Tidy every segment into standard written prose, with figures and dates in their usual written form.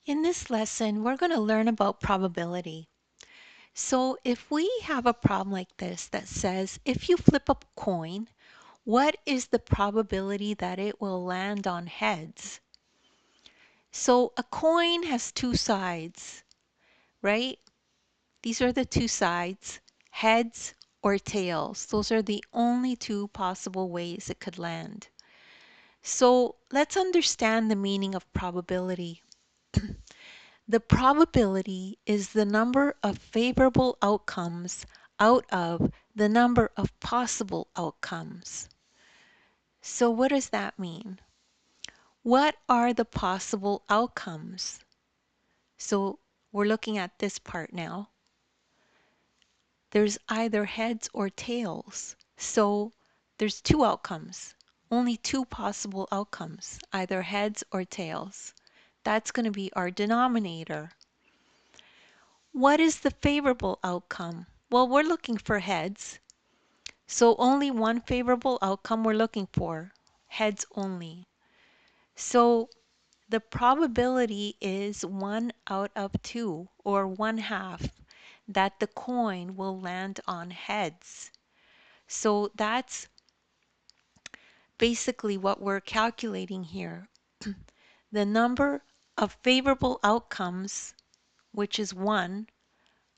In this lesson, we're going to learn about probability. So if we have a problem like this that says, if you flip a coin, what is the probability that it will land on heads? So a coin has two sides, right? These are the two sides, heads or tails. Those are the only two possible ways it could land. So let's understand the meaning of probability. The probability is the number of favorable outcomes out of the number of possible outcomes. So what does that mean? What are the possible outcomes? So we're looking at this part now. There's either heads or tails. So there's two outcomes, only two possible outcomes, either heads or tails. That's going to be our denominator. What is the favorable outcome? Well, we're looking for heads. So only one favorable outcome we're looking for, heads only. So the probability is 1 out of 2, or 1/2, that the coin will land on heads. So that's basically what we're calculating here. The number of favorable outcomes, which is 1,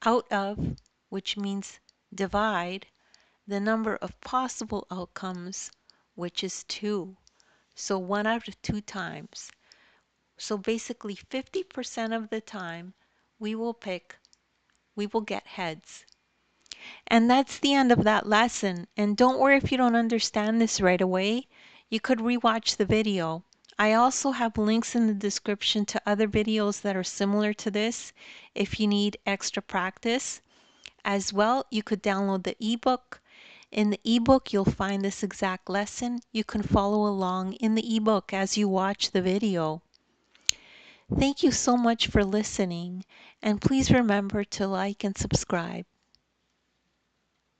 out of, which means divide, the number of possible outcomes, which is 2. So 1 out of 2 times. So basically 50% of the time we will get heads. And that's the end of that lesson. And don't worry if you don't understand this right away. You could rewatch the video. I also have links in the description to other videos that are similar to this if you need extra practice. As well, you could download the ebook. In the ebook, you'll find this exact lesson. You can follow along in the ebook as you watch the video. Thank you so much for listening, and please remember to like and subscribe.